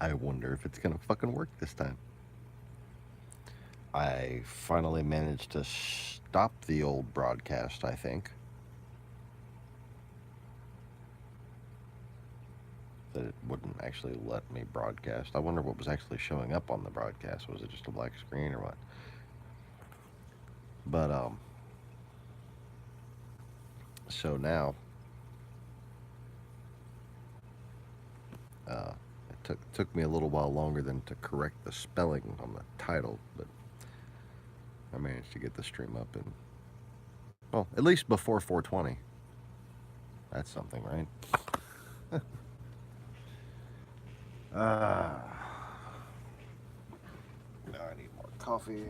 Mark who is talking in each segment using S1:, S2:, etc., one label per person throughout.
S1: I wonder if it's gonna fucking work this time. I finally managed to stop the old broadcast, I think. That it wouldn't actually let me broadcast. I wonder what was actually showing up on the broadcast. Was it just a black screen or what? But, so now, it took me a little while longer than to correct the spelling on the title, but I managed to get the stream up and, well, at least before 420. That's something, right? Ah. Now I need more coffee.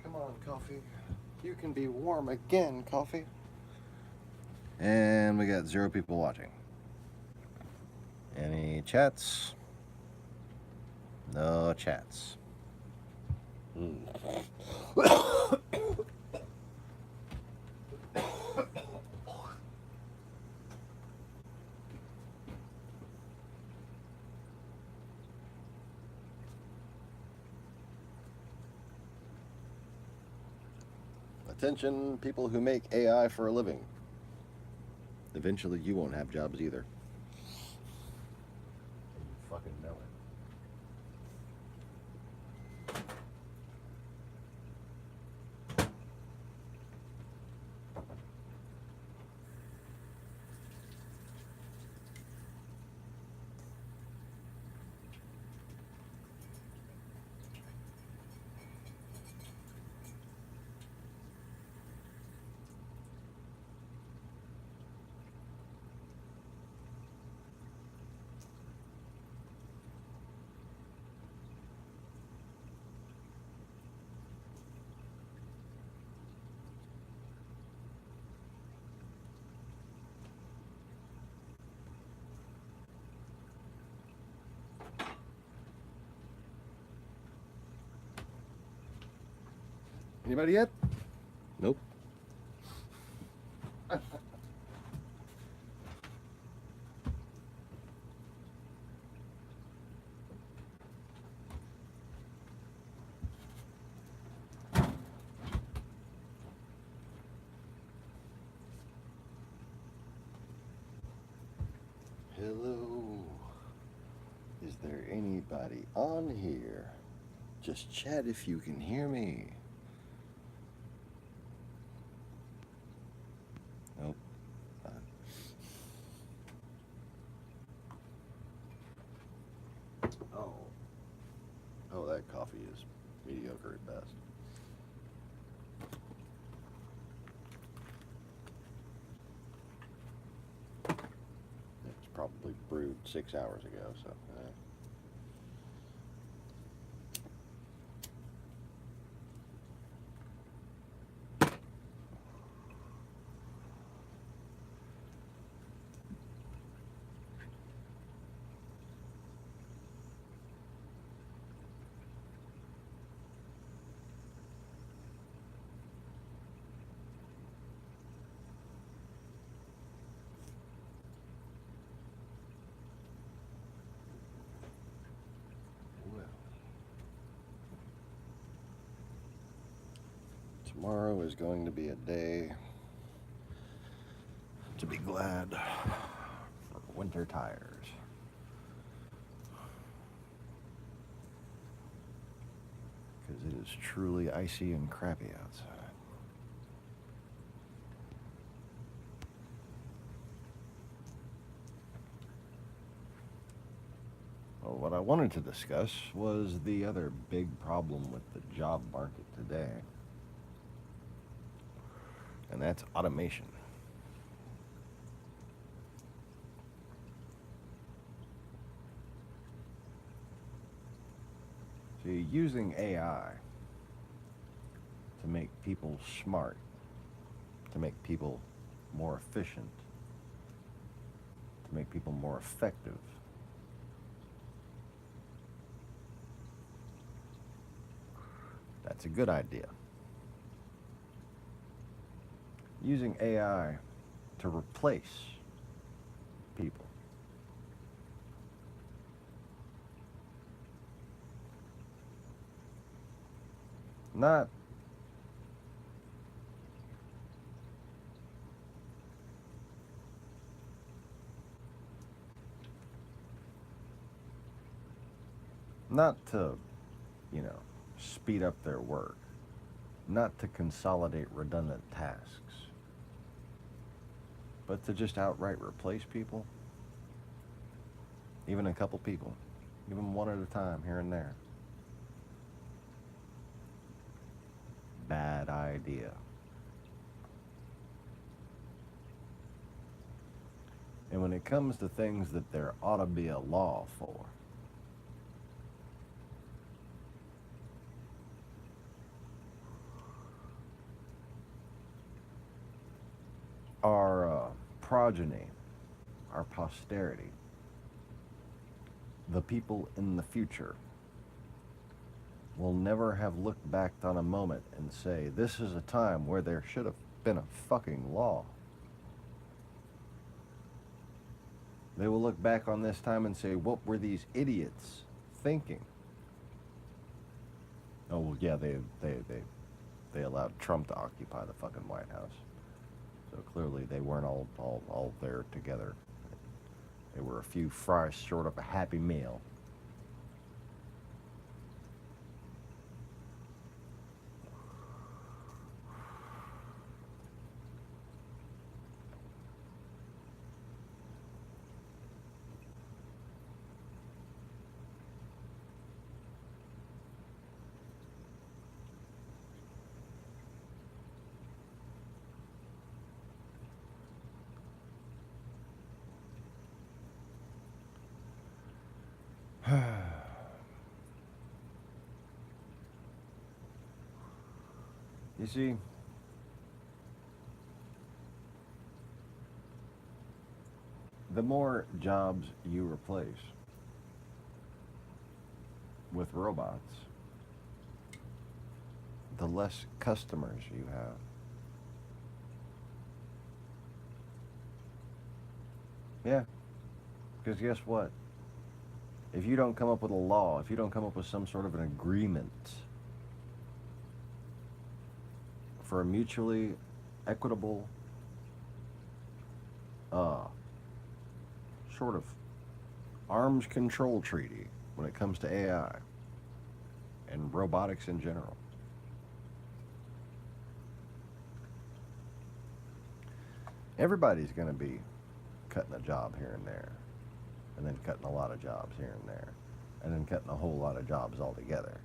S1: Come on, coffee. You can be warm again, coffee. And we got 0 people watching. Any chats? No chats. Attention, people who make AI for a living. Eventually, you won't have jobs either. And you fucking know it. Anybody yet? Nope. Hello. Is there anybody on here? Just chat if you can hear me. Nope. Oh. Oh, that coffee is mediocre at best. It's probably brewed 6 hours ago, so. Tomorrow is going to be a day to be glad for winter tires. Because it is truly icy and crappy outside. I wanted to discuss was the other big problem with the job market today, and that's automation. See, using AI to make people smart, to make people more efficient, to make people more effective. That's a good idea. Using AI to replace people. Not to, speed up their work, not to consolidate redundant tasks, but to just outright replace people, even a couple people, even one at a time here and there. Bad idea. And when it comes to things that there ought to be a law for, our progeny, our posterity, the people in the future will never have looked back on a moment and say, this is a time where there should have been a fucking law. They will look back on this time and say, what were these idiots thinking? Oh, well, yeah, they allowed Trump to occupy the fucking White House. So clearly they weren't all there together. They were a few fries short of a happy meal. You see, the more jobs you replace with robots, the less customers you have. Yeah, because guess what? If you don't come up with a law, if you don't come up with some sort of an agreement for a mutually equitable sort of arms control treaty when it comes to AI and robotics in general, everybody's going to be cutting a job here and there, and then cutting a lot of jobs here and there, and then cutting a whole lot of jobs altogether.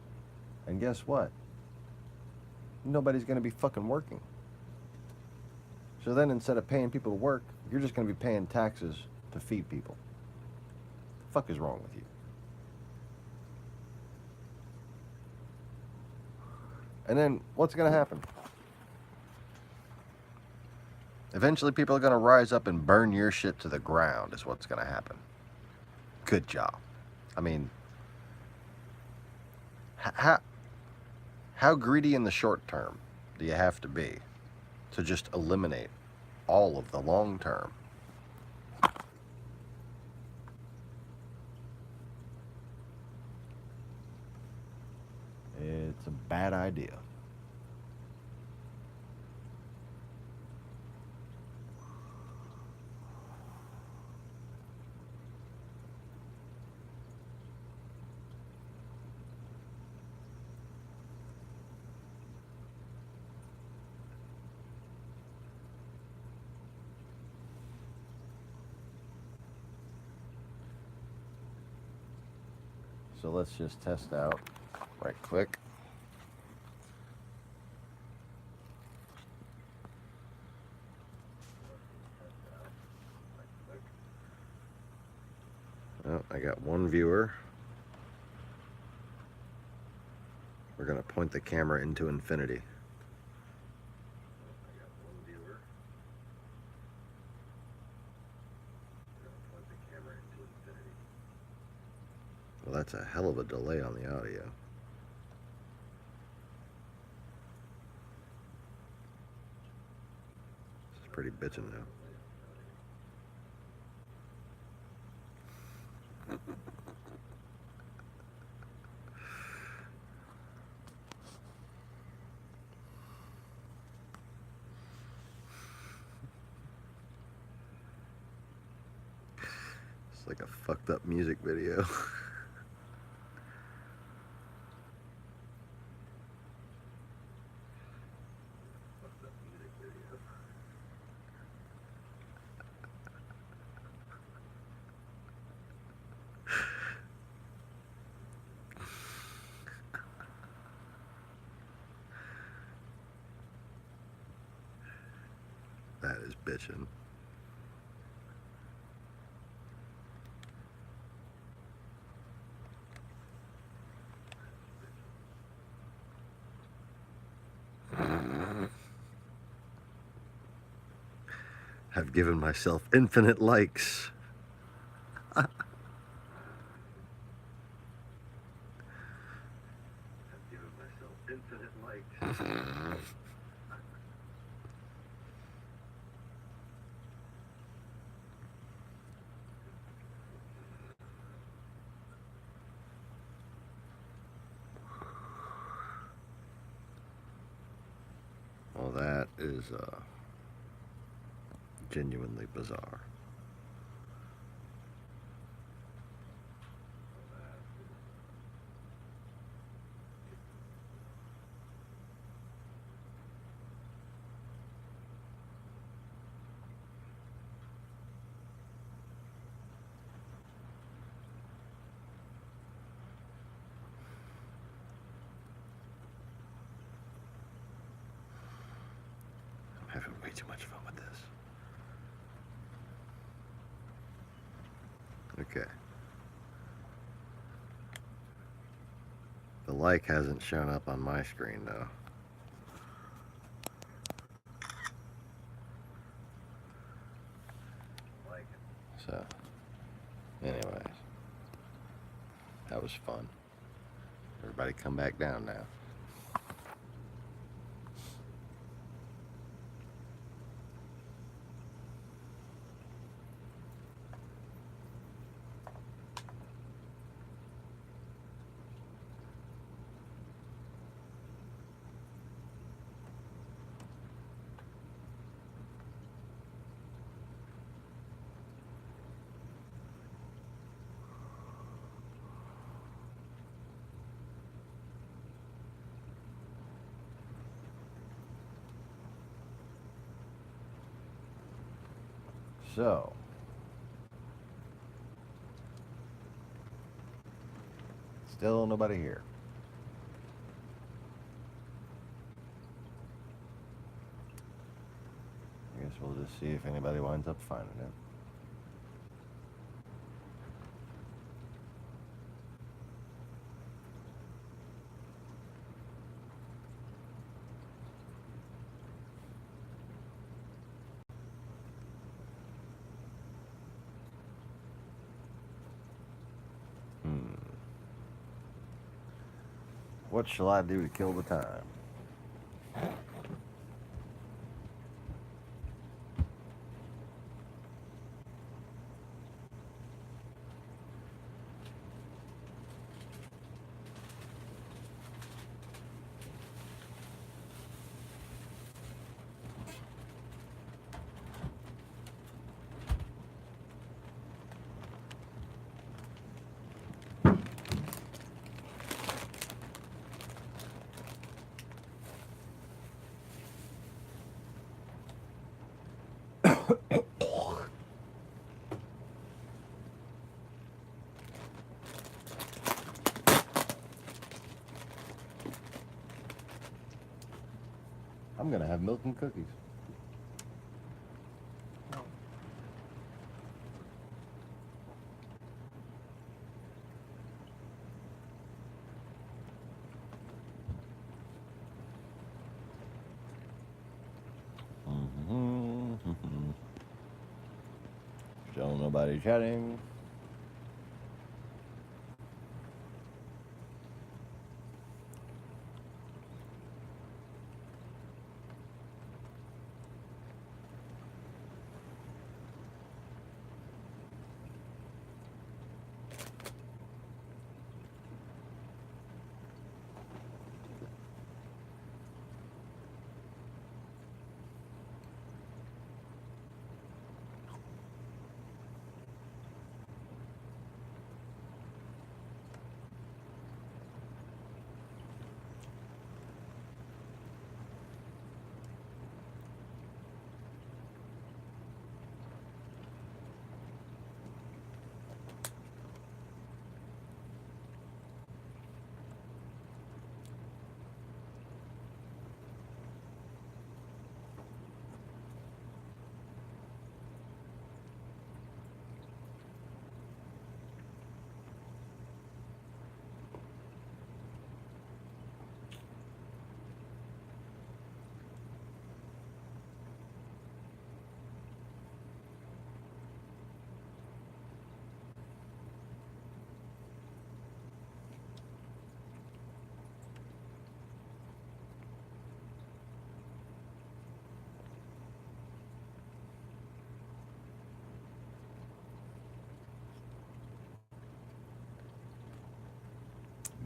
S1: And guess what? Nobody's going to be fucking working. So then instead of paying people to work, you're just going to be paying taxes to feed people. The fuck is wrong with you? And then what's going to happen? Eventually people are going to rise up and burn your shit to the ground is what's going to happen. Good job. I mean, how greedy in the short term do you have to be to just eliminate all of the long term? It's a bad idea. So let's just test out right quick. Well, I got one viewer. We're going to point the camera into infinity. Well, that's a hell of a delay on the audio. This is pretty bitchin' now. It's like a fucked up music video. That is bitchin'. I've given myself infinite likes. I've given myself infinite likes. Well, that is genuinely bizarre. I'm having way too much fun with this. Okay. The like hasn't shown up on my screen though. So, anyways, that was fun. Everybody come back down now. So, still nobody here. I guess we'll just see if anybody winds up finding it. What shall I do to kill the time? I'm gonna have milk and cookies. Still nobody chatting.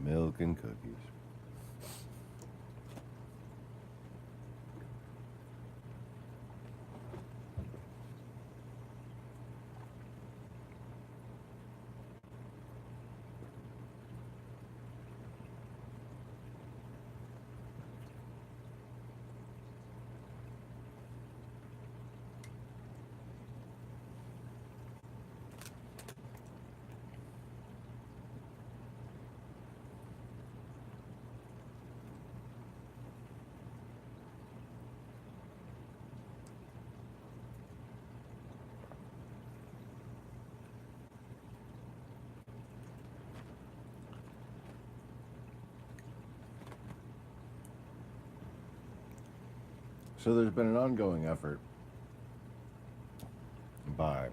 S1: Milk and cookies. So there's been an ongoing effort by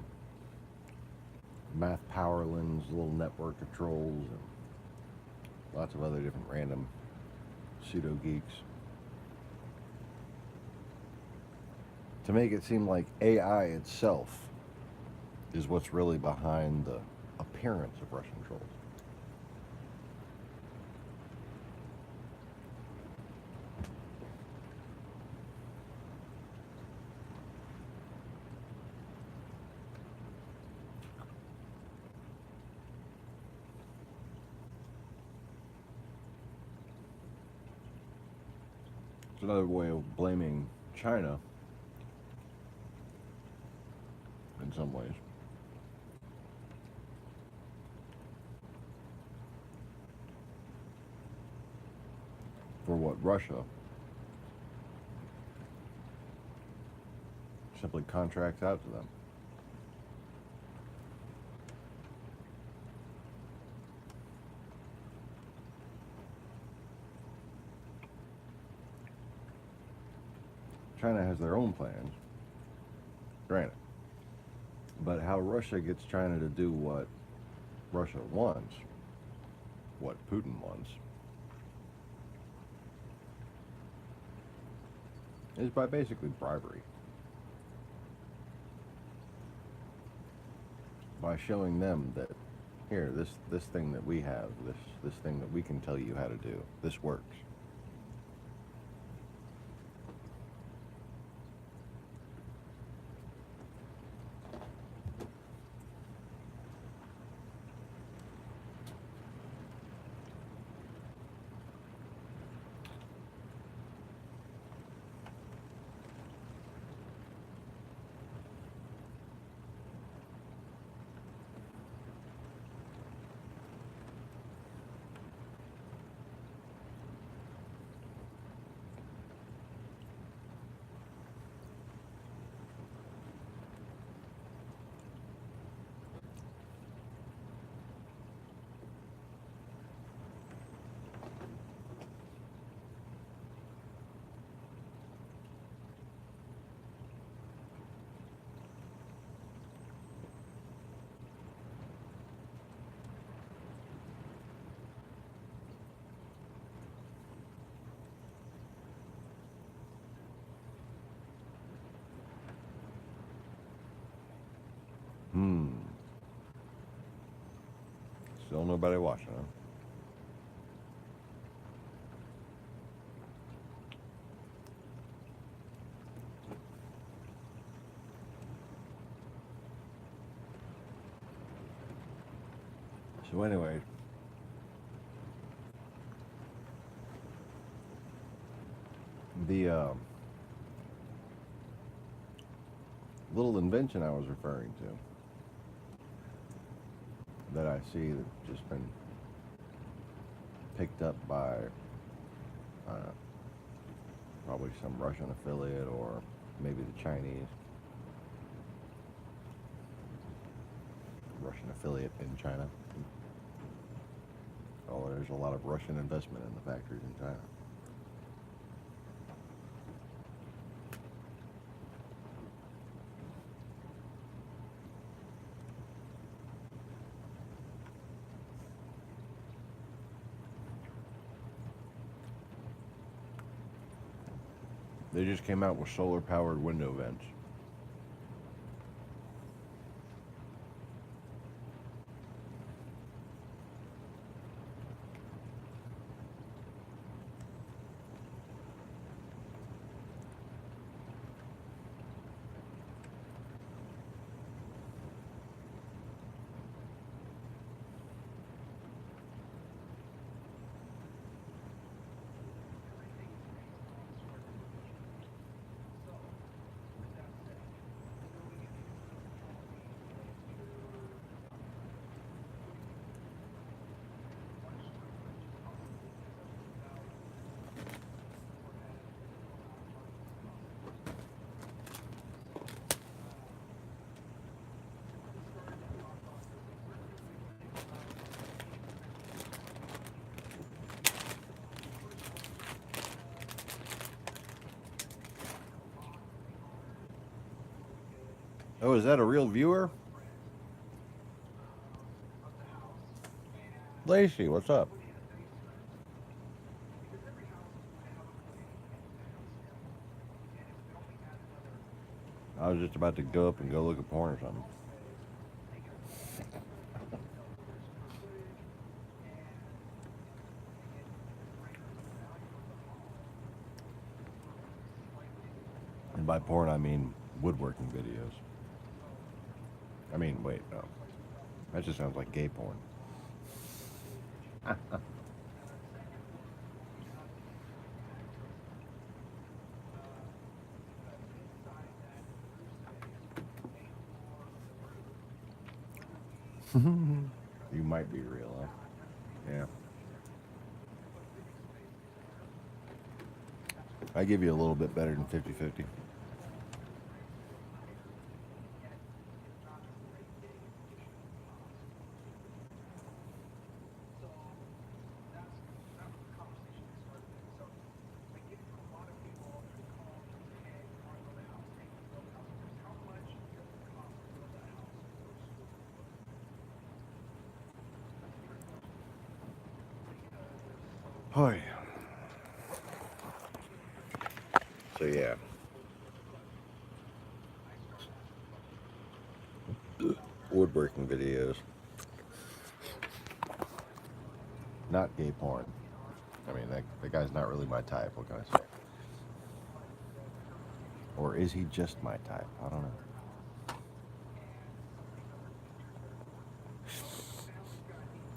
S1: Math Powerlands, little network of trolls, and lots of other different random pseudo geeks to make it seem like AI itself is what's really behind the appearance of Russian trolls. It's another way of blaming China in some ways. For what Russia simply contracts out to them. China has their own plans, granted. But how Russia gets China to do what Russia wants, what Putin wants, is by basically bribery. By showing them that, here, this thing that we have, this thing that we can tell you how to do, this works. Still nobody watching, huh? So anyway, the little invention I was referring to that I see that's just been picked up by probably some Russian affiliate or maybe the Chinese. Russian affiliate in China. Oh, there's a lot of Russian investment in the factories in China. They just came out with solar-powered window vents. Oh, is that a real viewer? Lacey, what's up? I was just about to go up and go look at porn or something. And by porn, I mean woodworking videos. I mean, wait, no. That just sounds like gay porn. You might be real, huh? Yeah. I give you a little bit better than 50-50. Oh, yeah. So, yeah. Woodworking videos. Not gay porn. I mean, that guy's not really my type. What can I say? Or is he just my type? I don't know.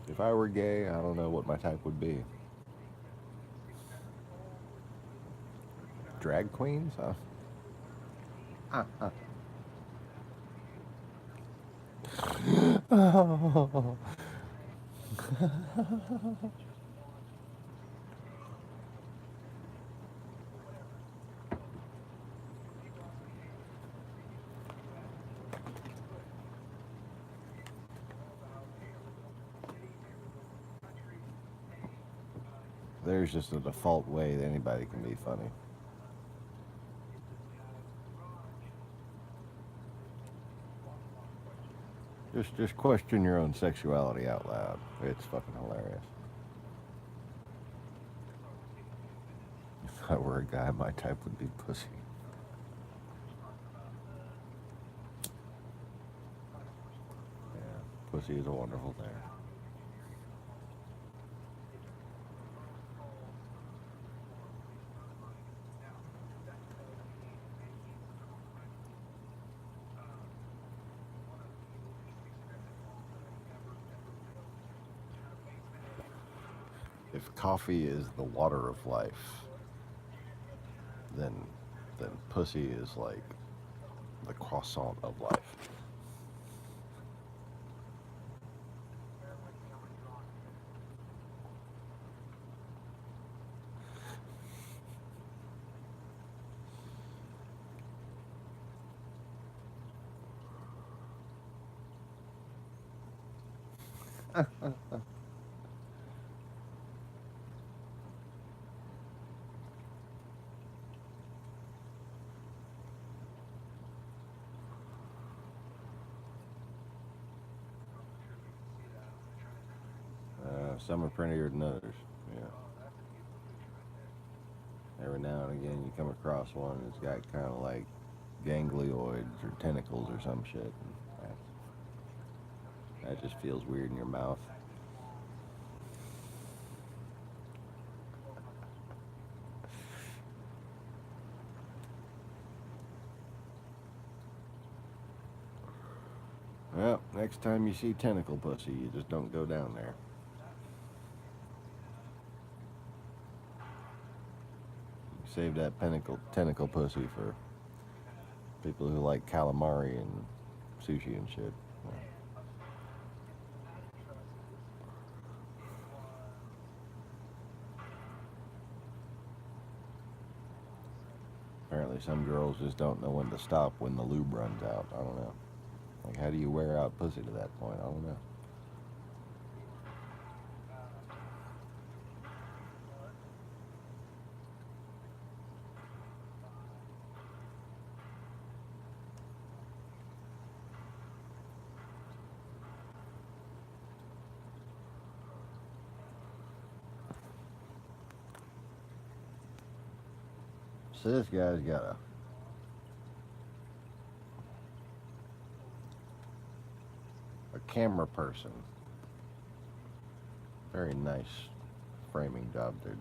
S1: If I were gay, I don't know what my type would be. Drag queens? Oh. There's just a default way that anybody can be funny. Just question your own sexuality out loud. It's fucking hilarious. If I were a guy, my type would be pussy. Yeah, pussy is a wonderful thing. If coffee is the water of life, then pussy is like the croissant of life. Some are prettier than others. Yeah. Every now and again, you come across one that's got kind of like ganglioids or tentacles or some shit. That just feels weird in your mouth. Well, next time you see tentacle pussy, you just don't go down there. Save that tentacle pussy for people who like calamari and sushi and shit. Apparently some girls just don't know when to stop when the lube runs out. I don't know. Like, how do you wear out pussy to that point? I don't know. So this guy's got a camera person. Very nice framing job they're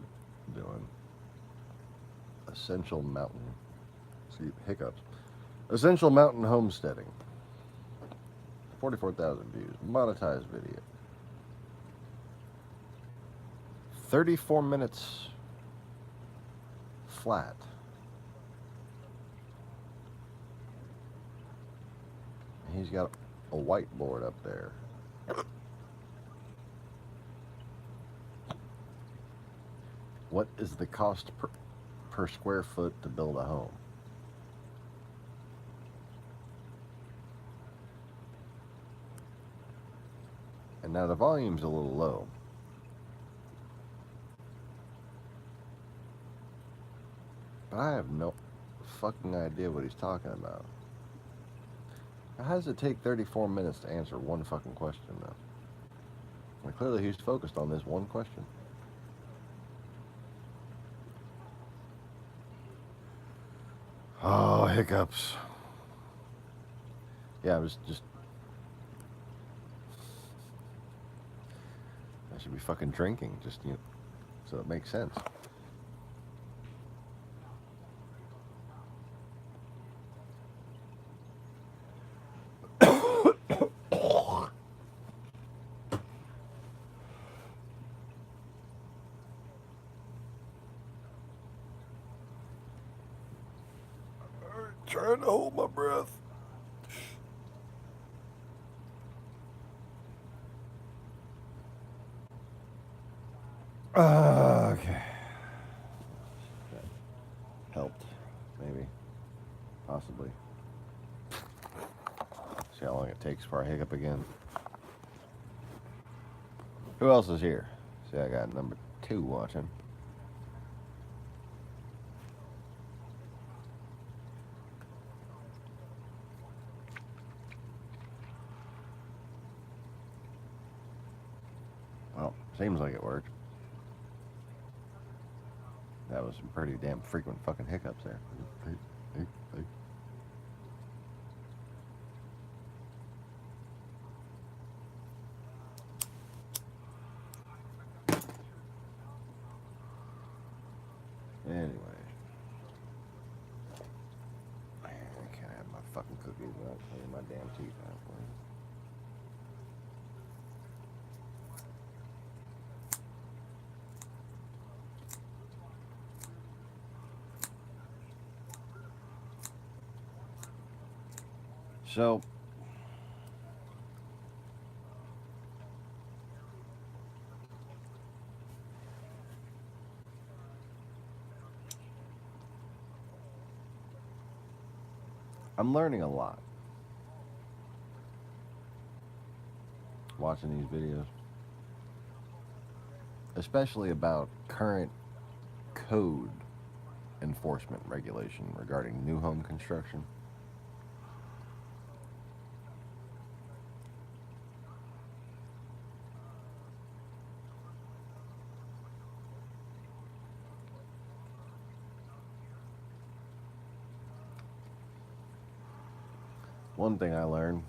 S1: doing. Essential Mountain. See, hiccups. Essential Mountain Homesteading. 44,000 views. Monetized video. 34 minutes flat. He's got a whiteboard up there. What is the cost per square foot to build a home? And now the volume's a little low. But I have no fucking idea what he's talking about. How does it take 34 minutes to answer one fucking question, though? Well, clearly he's focused on this one question. Oh, hiccups. Yeah, I was just... I should be fucking drinking, just, you know, so it makes sense. Trying to hold my breath. Okay. That helped, maybe, possibly. See how long it takes for I hiccup again. Who else is here? See, I got number 2 watching. Well, seems like it worked. That was some pretty damn frequent fucking hiccups there. Hey. Anyway. I can't have my fucking cookies without cleaning my damn teeth out. So, I'm learning a lot watching these videos, especially about current code enforcement regulation regarding new home construction. One thing I learned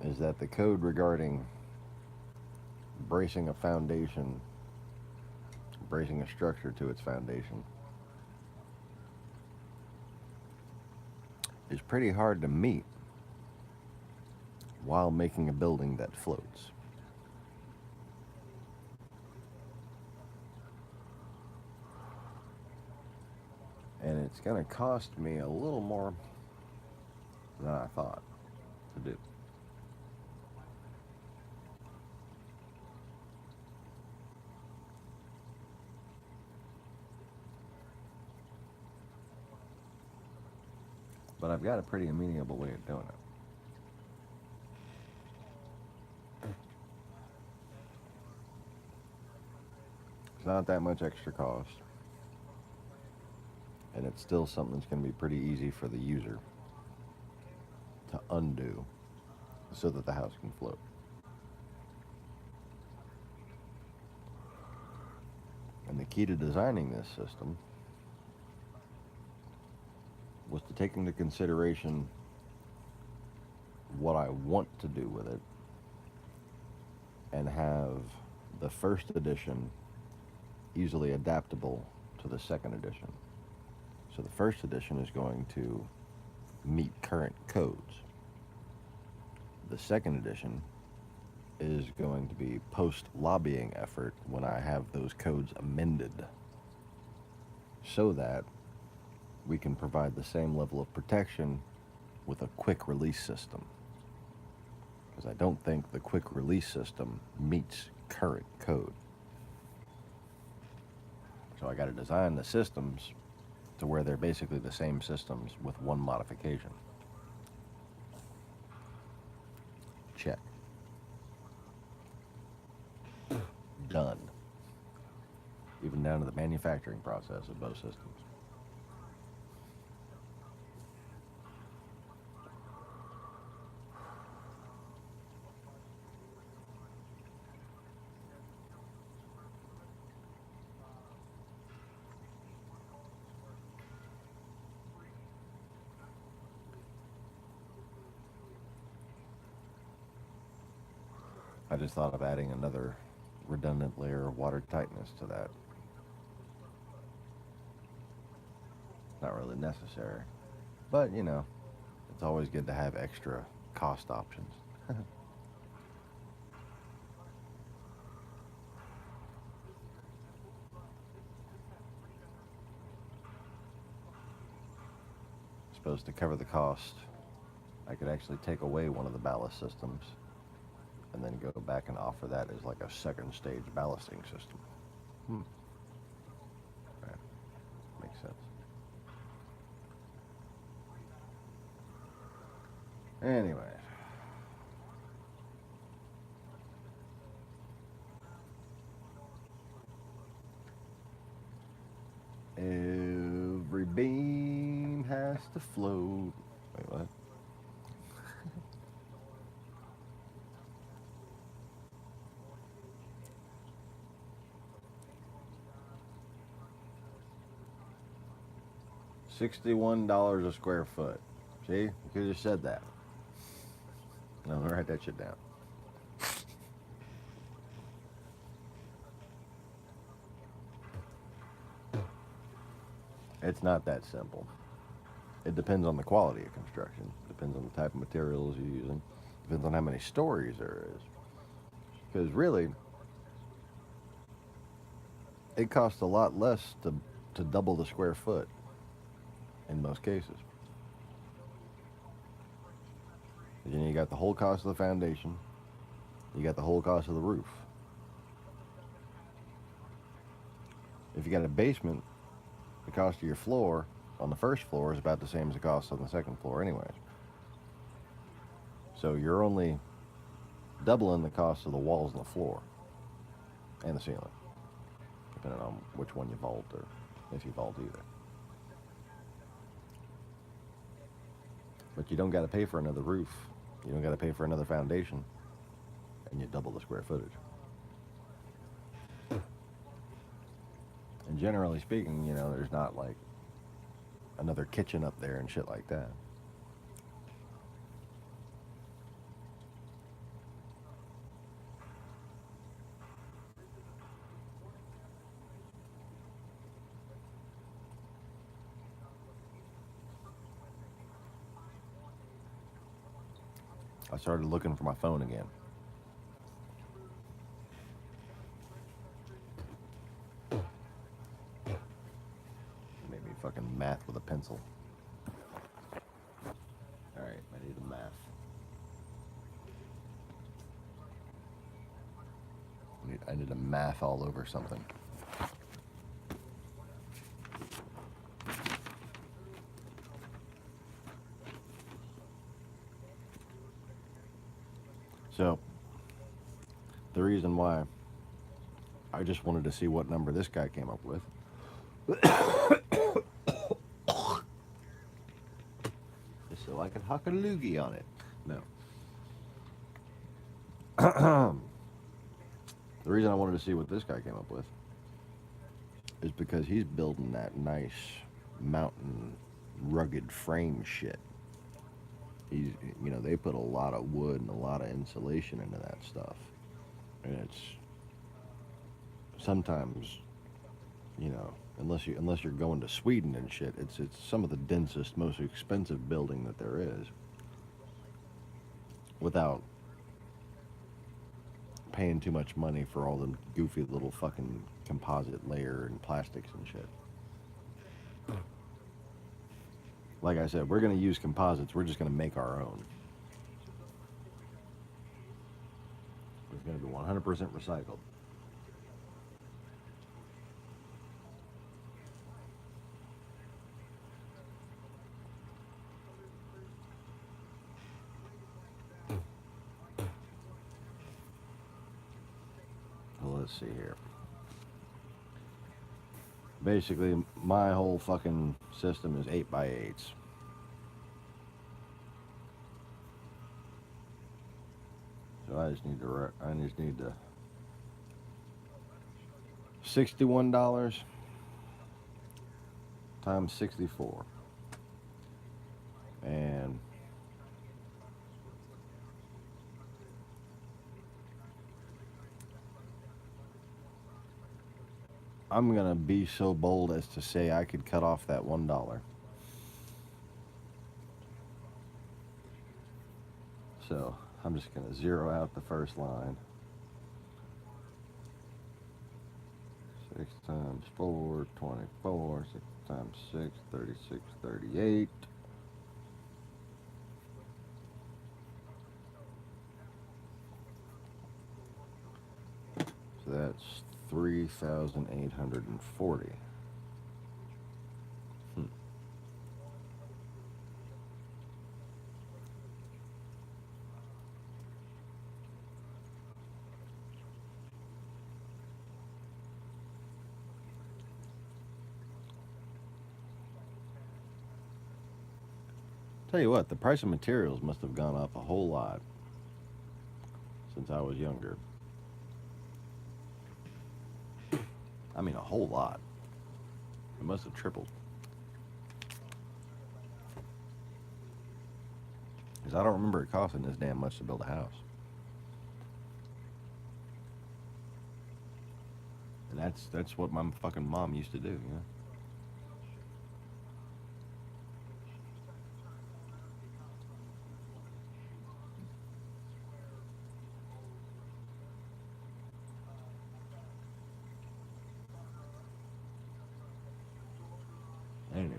S1: is that the code regarding bracing a foundation, bracing a structure to its foundation, is pretty hard to meet while making a building that floats. And it's going to cost me a little more than I thought to do. But I've got a pretty amenable way of doing it. It's not that much extra cost. And it's still something that's going to be pretty easy for the user to undo so that the house can float. And the key to designing this system was to take into consideration what I want to do with it and have the first edition easily adaptable to the second edition. So the first edition is going to meet current codes. The second edition is going to be post-lobbying effort when I have those codes amended so that we can provide the same level of protection with a quick release system. Because I don't think the quick release system meets current code. So I got to design the systems to where they're basically the same systems with one modification. Check. Done. Even down to the manufacturing process of both systems. I just thought of adding another redundant layer of water tightness to that. Not really necessary. But, you know, it's always good to have extra cost options. Supposed to cover the cost, I could actually take away one of the ballast systems and then go back and offer that as like a second stage ballasting system. Right. Makes sense. Anyway. Every beam has to float. Wait, what? $61 a square foot. See? You could have said that. No, write that shit down. It's not that simple. It depends on the quality of construction. Depends on the type of materials you're using. Depends on how many stories there is. Because really, it costs a lot less to double the square foot in most cases. You know, you got the whole cost of the foundation. You got the whole cost of the roof. If you got a basement, the cost of your floor on the first floor is about the same as the cost on the second floor anyways. So you're only doubling the cost of the walls and the floor and the ceiling, depending on which one you vault or if you vault either. But you don't got to pay for another roof. You don't got to pay for another foundation, and you double the square footage. And generally speaking, you know, there's not like another kitchen up there and shit like that. I started looking for my phone again. Maybe fucking math with a pencil. Alright, I need a math. I need a math all over something. So, the reason why I just wanted to see what number this guy came up with. Just so I could huck a loogie on it. No. The reason I wanted to see what this guy came up with is because he's building that nice mountain rugged frame shit. He's, you know, they put a lot of wood and a lot of insulation into that stuff. And it's sometimes, you know, unless you're going to Sweden and shit, it's some of the densest, most expensive building that there is, without paying too much money for all the goofy little fucking composite layer and plastics and shit. Like I said, we're going to use composites. We're just going to make our own. It's going to be 100% recycled. Well, let's see here. Basically, my whole fucking system is 8x8s. So I just need to $61 times 64. And I'm gonna be so bold as to say I could cut off that $1. So I'm just gonna zero out the first line. 6 times 4, 24. 6 times 6, 36, 38. So that's 3,840. Tell you what, the price of materials must have gone up a whole lot since I was younger. I mean, a whole lot. It must have tripled. Because I don't remember it costing this damn much to build a house. And that's what my fucking mom used to do, you know? Anyway.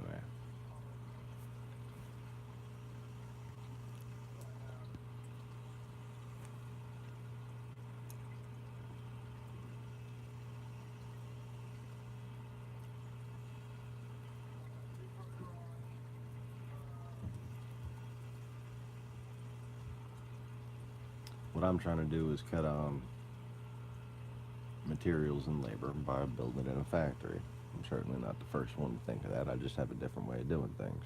S1: what I'm trying to do is cut on materials and labor by building in a factory. I'm certainly not the first one to think of that. I just have a different way of doing things.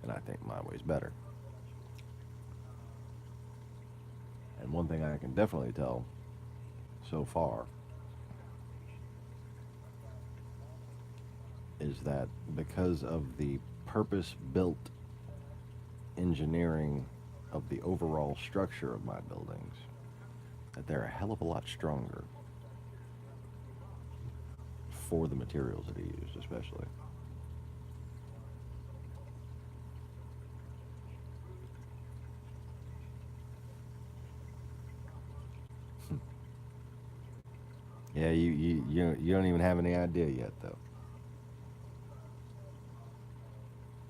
S1: And I think my way's better. And one thing I can definitely tell so far is that because of the purpose-built engineering of the overall structure of my buildings, that they're a hell of a lot stronger for the materials that are used, especially. Yeah, you don't even have any idea yet, though.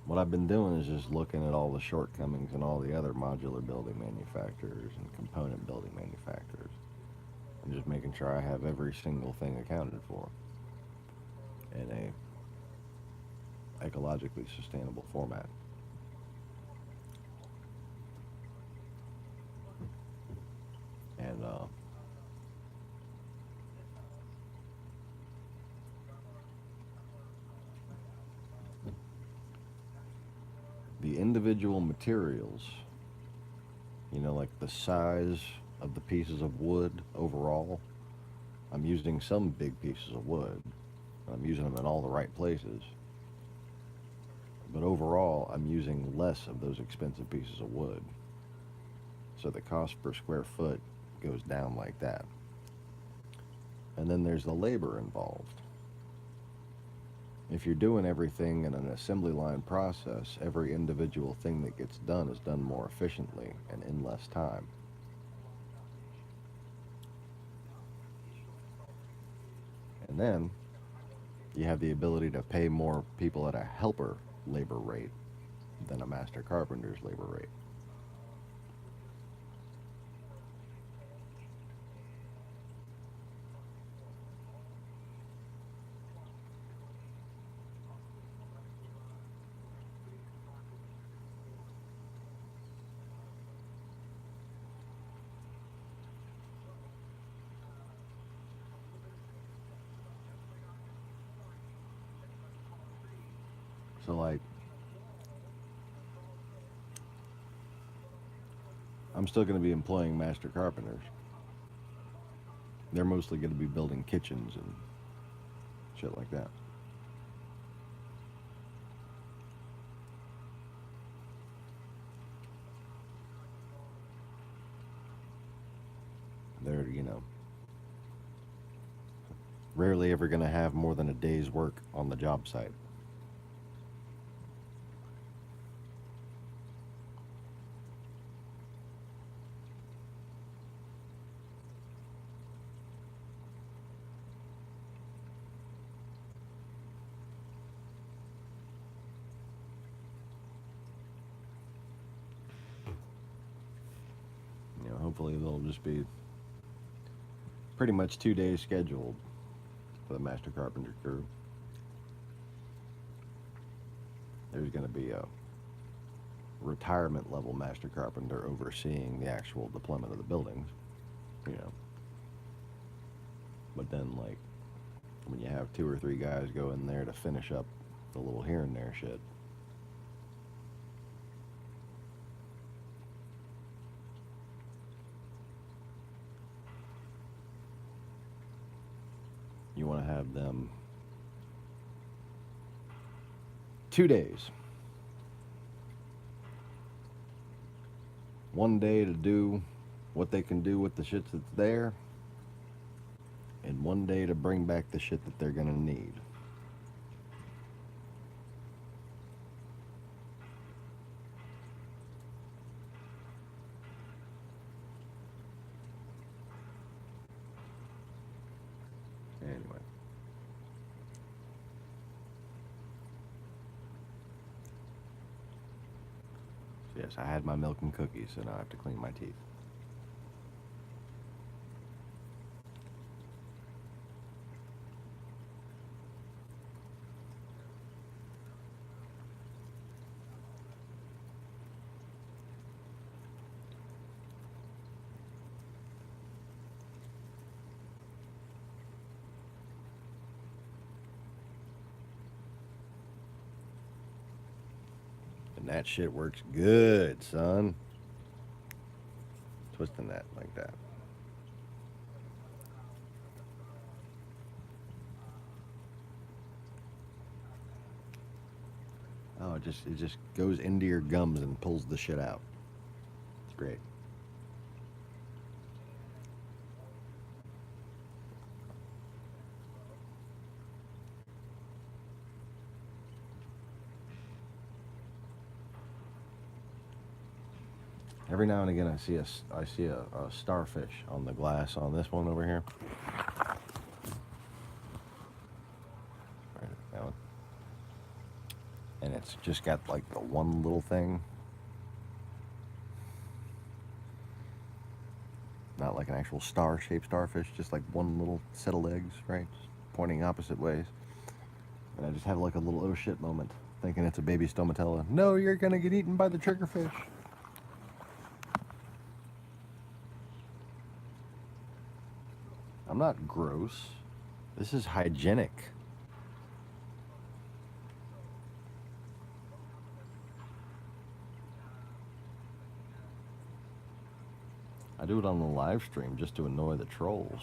S1: What I've been doing is just looking at all the shortcomings in all the other modular building manufacturers and component building manufacturers, and just making sure I have every single thing accounted for in a ecologically sustainable format. And the individual materials, like the size of the pieces of wood overall, I'm using some big pieces of wood. I'm using them in all the right places. But overall, I'm using less of those expensive pieces of wood. So the cost per square foot goes down like that. And then there's the labor involved. If you're doing everything in an assembly line process, every individual thing that gets done is done more efficiently and in less time. And then you have the ability to pay more people at a helper labor rate than a master carpenter's labor rate. So like, I'm still going to be employing master carpenters. They're mostly going to be building kitchens and shit like that. They're, rarely ever going to have more than a day's work on the job site. Hopefully they'll just be pretty much 2 days scheduled for the master carpenter crew. There's going to be a retirement level master carpenter overseeing the actual deployment of the buildings, But then, like, when you have 2 or 3 guys go in there to finish up the little here and there shit, you want to have them 2 days. 1 day to do what they can do with the shit that's there, and 1 day to bring back the shit that they're going to need. Anyway. So yes, I had my milk and cookies, so now I have to clean my teeth. And that shit works good, son. Twisting that like that. Oh, it just goes into your gums and pulls the shit out. It's great. Every now and again, I see a starfish on the glass on this one over here. Right, that one. And it's just got like the one little thing. Not like an actual star-shaped starfish, just like one little set of legs, right? Just pointing opposite ways. And I just have like a little oh shit moment, thinking it's a baby stomatella. No, you're gonna get eaten by the triggerfish. I'm not gross. This is hygienic. I do it on the live stream just to annoy the trolls.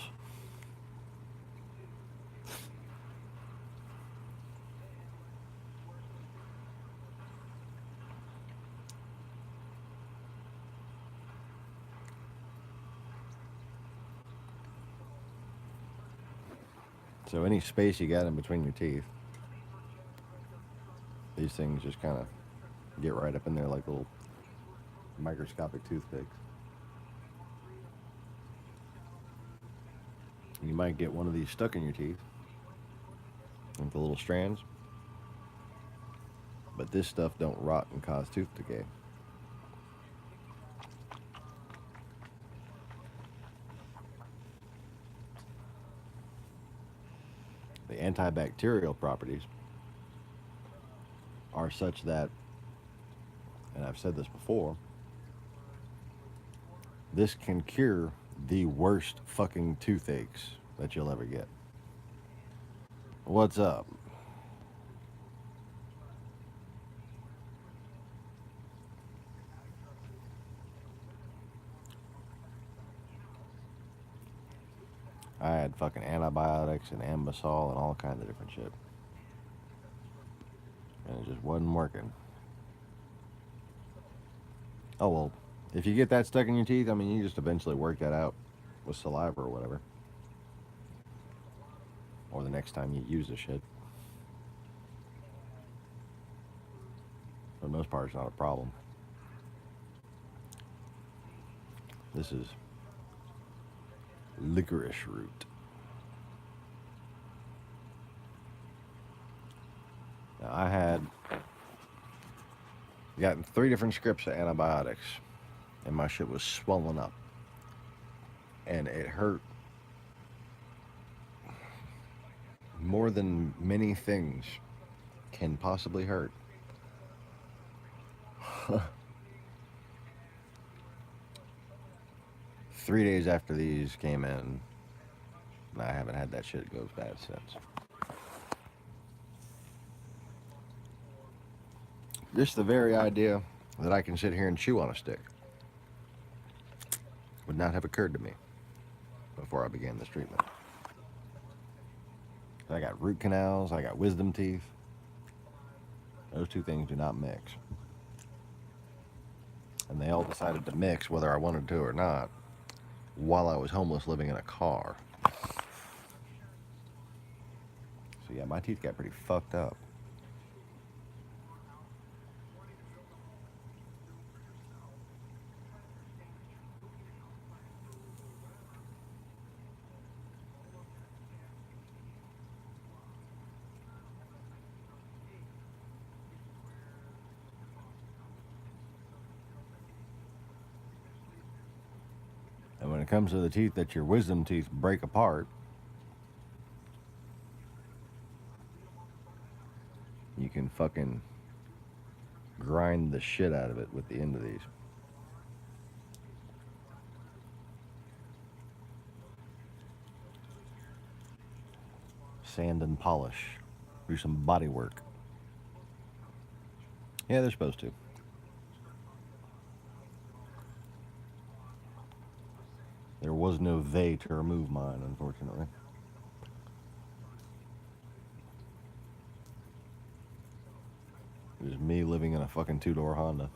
S1: So any space you got in between your teeth, these things just kind of get right up in there like little microscopic toothpicks. You might get one of these stuck in your teeth with the little strands, but this stuff don't rot and cause tooth decay. The antibacterial properties are such that, and I've said this before, this can cure the worst fucking toothaches that you'll ever get. What's up? I had fucking antibiotics and Ambisol and all kinds of different shit. And it just wasn't working. Oh, well, if you get that stuck in your teeth, I mean, you just eventually work that out with saliva or whatever. Or the next time you use the shit. For the most part, it's not a problem. This is licorice root. Now, I had gotten 3 different scripts of antibiotics, and my shit was swollen up. And it hurt more than many things can possibly hurt. 3 days after these came in, I haven't had that shit go bad since. Just the very idea that I can sit here and chew on a stick would not have occurred to me before I began this treatment. I got root canals, I got wisdom teeth. Those 2 things do not mix. And they all decided to mix whether I wanted to or not while I was homeless living in a car. So yeah, my teeth got pretty fucked up. And when it comes to the teeth that your wisdom teeth break apart, you can fucking grind the shit out of it with the end of these. Sand and polish. Do some body work. Yeah, they're supposed to. was no they to remove mine, unfortunately. It was me living in a fucking two-door Honda.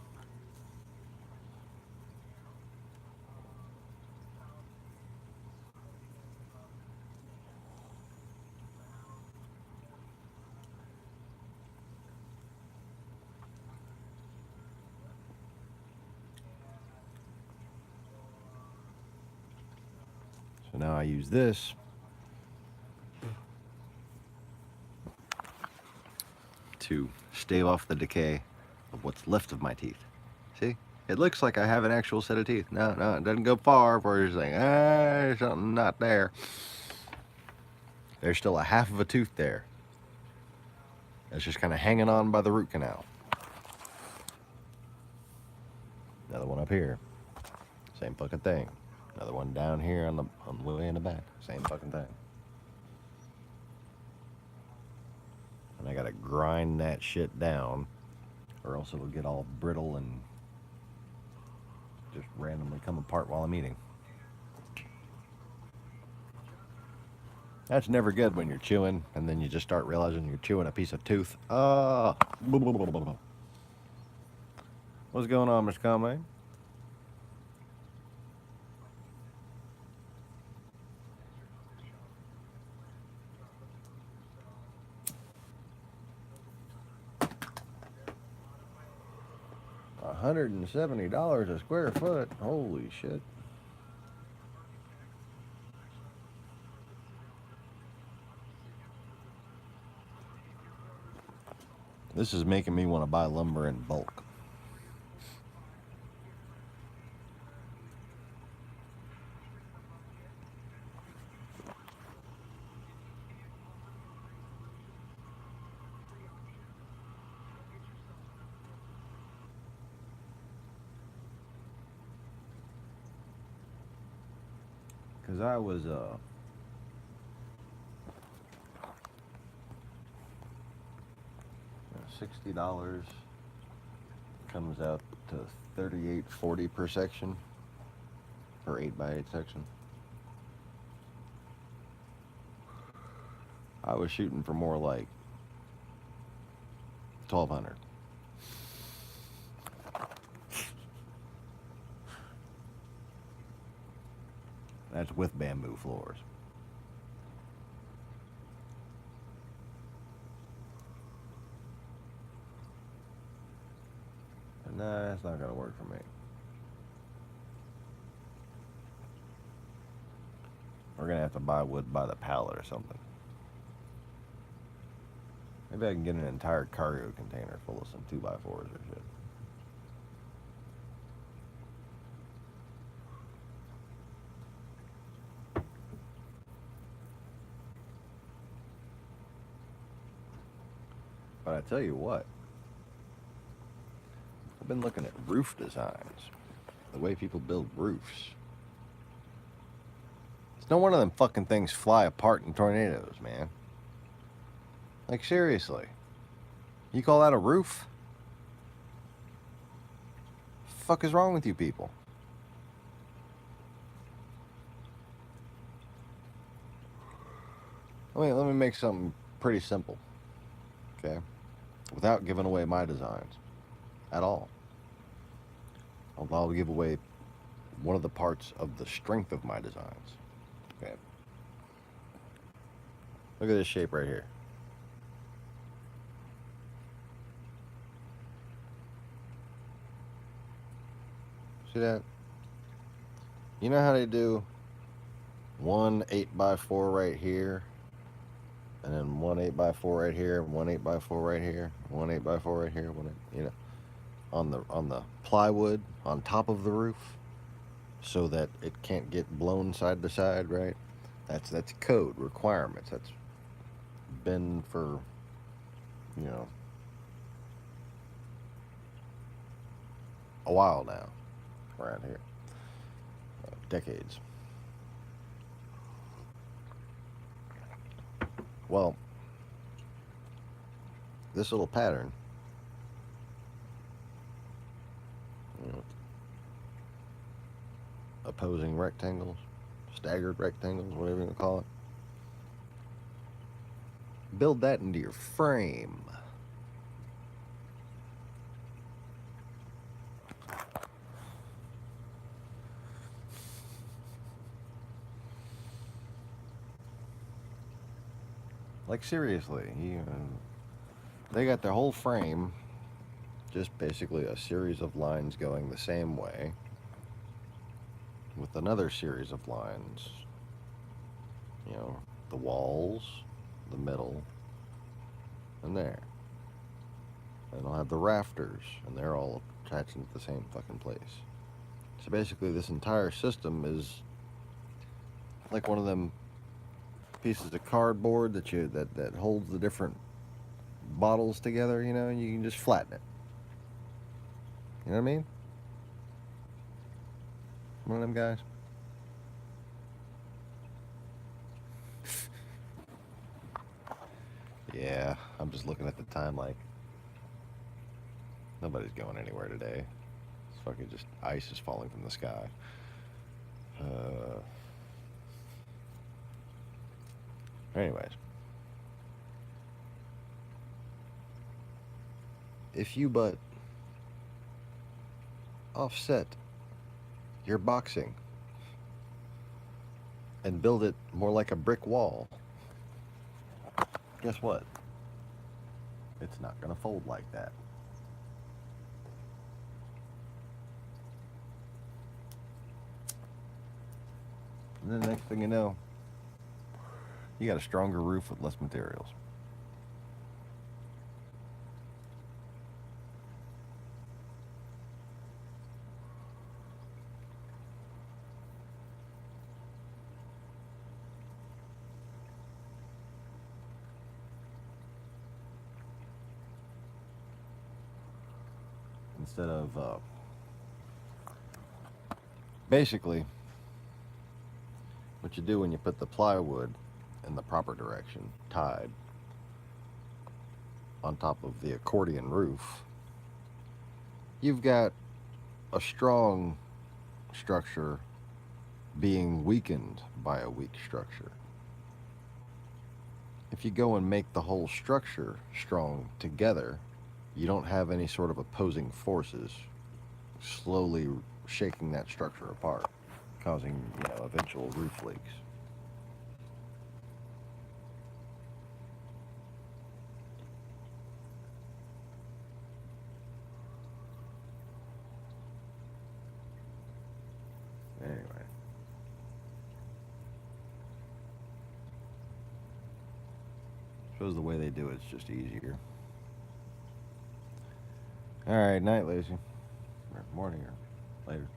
S1: So now I use this to stave off the decay of what's left of my teeth. See? It looks like I have an actual set of teeth. No, it doesn't go far where you're saying, there's something not there. There's still a half of a tooth there. It's just kind of hanging on by the root canal. Another one up here. Same fucking thing. Another one down here on the way in the back. Same fucking thing. And I gotta grind that shit down, or else it'll get all brittle and just randomly come apart while I'm eating. That's never good when you're chewing and then you just start realizing you're chewing a piece of tooth. What's going on, Mr. Conway? $170 a square foot. Holy shit. This is making me want to buy lumber in bulk. Because I was, $60 comes out to $38.40 per section, per 8x8 section. I was shooting for more like $1,200. That's with bamboo floors. And nah, that's not gonna work for me. We're gonna have to buy wood by the pallet or something. Maybe I can get an entire cargo container full of some 2x4s or shit. But I tell you what, I've been looking at roof designs, the way people build roofs. It's no wonder them fucking things fly apart in tornadoes, man. Like, seriously. You call that a roof? The fuck is wrong with you people? Let me make something pretty simple, okay? Without giving away my designs at all. I'll give away one of the parts of the strength of my designs. Okay. Look at this shape right here. See that? You know how they do one 8x4 right here, and then one 8x4 right here, one 8x4 right here, one 8x4 right here, on the plywood on top of the roof, so that it can't get blown side to side, right? That's code requirements. That's been for, a while now around here, decades. Well, this little pattern, opposing rectangles, staggered rectangles, whatever you want to call it. Build that into your frame. Like seriously, they got their whole frame, just basically a series of lines going the same way, with another series of lines, the walls, the middle, and there. And they'll have the rafters, and they're all attached into the same fucking place. So basically this entire system is like one of them pieces of cardboard that holds the different bottles together, and you can just flatten it. You know what I mean? One of them guys. Yeah, I'm just looking at the time like nobody's going anywhere today. It's fucking just ice is falling from the sky. Anyways, if you but offset your boxing and build it more like a brick wall, guess what? It's not going to fold like that. And then the next thing you know, you got a stronger roof with less materials. Instead of basically what you do when you put the plywood in the proper direction, tied on top of the accordion roof, you've got a strong structure being weakened by a weak structure. If you go and make the whole structure strong together, you don't have any sort of opposing forces slowly shaking that structure apart, causing, eventual roof leaks. Anyway. Suppose the way they do it's just easier. Alright, night, Lacey. Or morning, or later.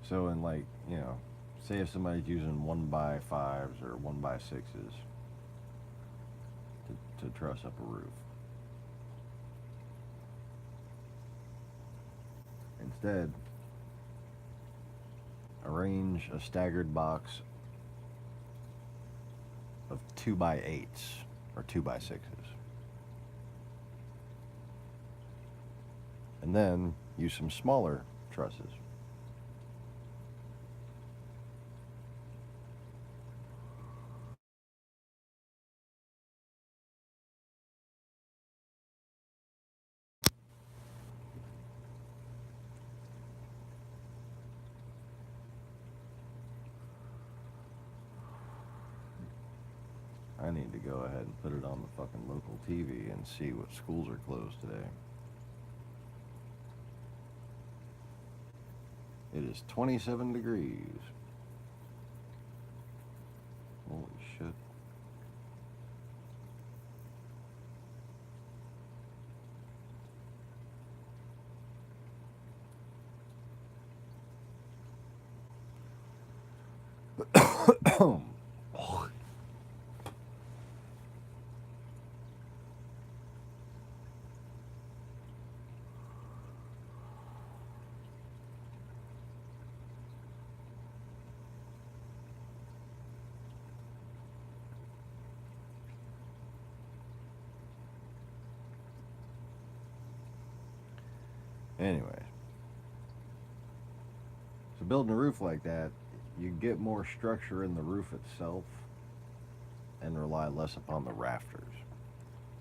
S1: So, in say if somebody's using 1x5s or 1x6s to truss up a roof, instead arrange a staggered box of 2x8s or 2x6s, and then use some smaller trusses. I need to go ahead and put it on the fucking local TV and see what schools are closed today. It is 27 degrees. Holy shit. Anyways, so building a roof like that, you get more structure in the roof itself and rely less upon the rafters.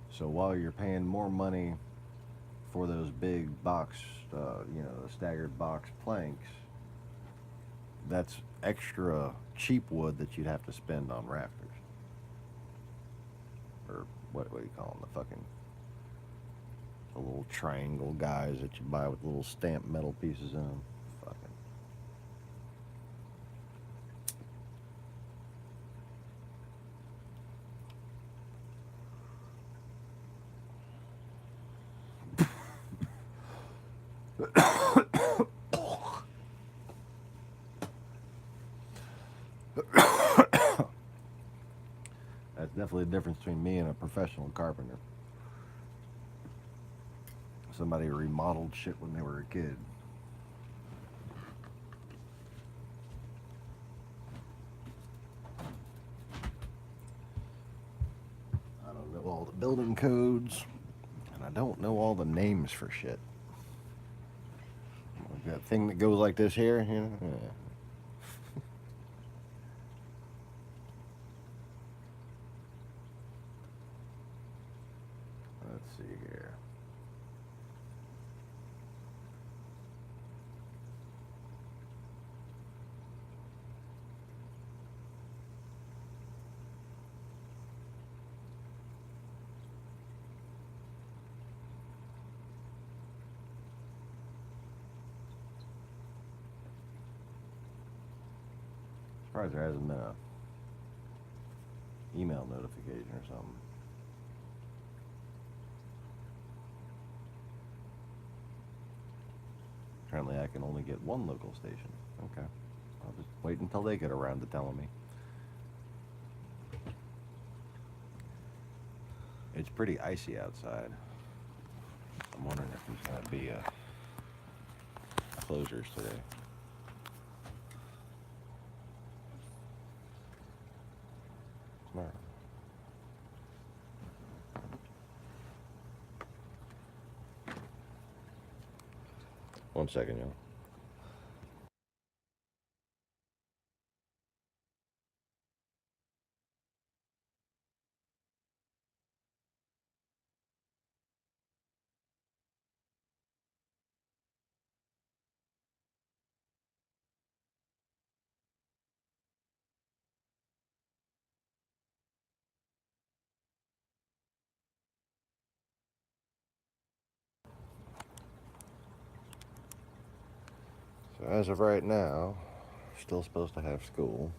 S1: So while you're paying more money for those big box, the staggered box planks, that's extra cheap wood that you'd have to spend on rafters. Or what do you call them? The little triangle guys that you buy with little stamped metal pieces in them. Fucking. That's definitely the difference between me and a professional carpenter. Somebody remodeled shit when they were a kid. I don't know all the building codes, and I don't know all the names for shit. That thing that goes like this here, you know? Yeah. Let's see here. Surprised there hasn't been a email notification or something. Apparently I can only get one local station. Okay. I'll just wait until they get around to telling me. It's pretty icy outside. I'm wondering if there's going to be closures today. Tomorrow. One second, y'all. So as of right now, still supposed to have school.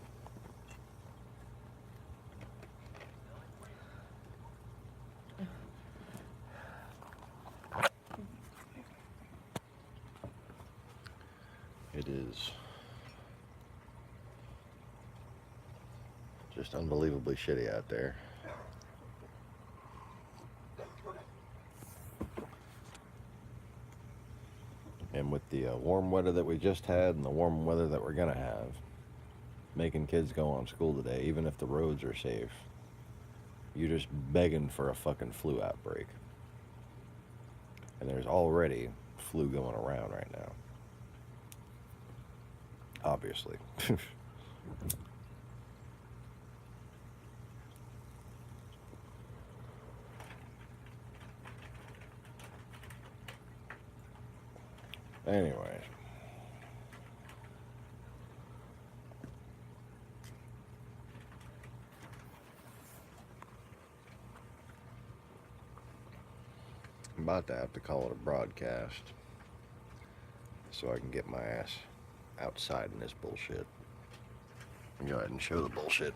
S1: It is just unbelievably shitty out there. And with the warm weather that we just had and the warm weather that we're gonna have, making kids go on school today, even if the roads are safe, you're just begging for a fucking flu outbreak. And there's already flu going around right now. Obviously. Anyways. I'm about to have to call it a broadcast so I can get my ass outside in this bullshit. Go ahead and show the bullshit.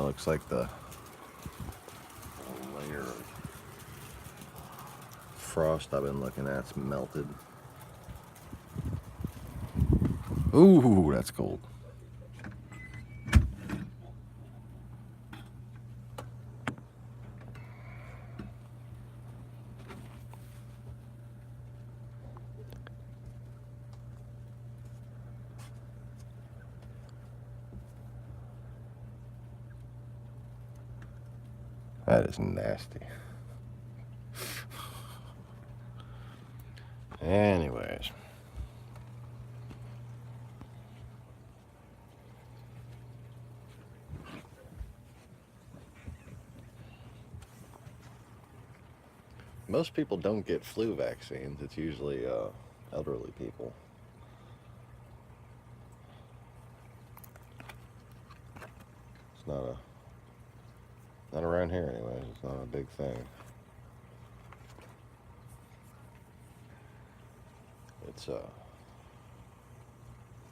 S1: Looks like the layer of frost I've been looking at's melted. Ooh, that's cold. That is nasty. Anyways. Most people don't get flu vaccines. It's usually elderly people. It's not around here anyways. It's not a big thing.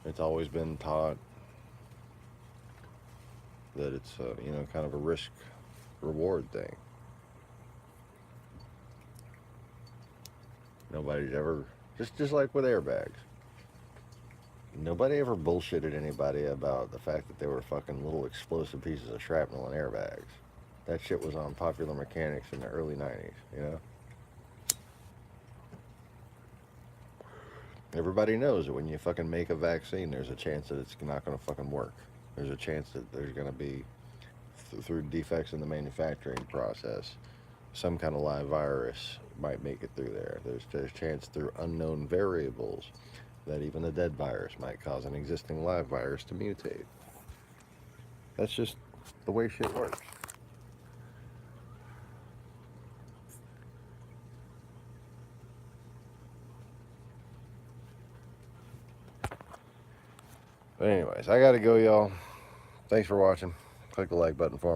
S1: It's always been taught that it's kind of a risk reward thing. Nobody's ever just like with airbags. Nobody ever bullshitted anybody about the fact that they were fucking little explosive pieces of shrapnel in airbags. That shit was on Popular Mechanics in the early 90s, you know? Everybody knows that when you fucking make a vaccine, there's a chance that it's not going to fucking work. There's a chance that there's going to be, through defects in the manufacturing process, some kind of live virus might make it through there. There's a chance through unknown variables that even a dead virus might cause an existing live virus to mutate. That's just the way shit works. But anyways, I gotta go, y'all. Thanks for watching. Click the like button for me.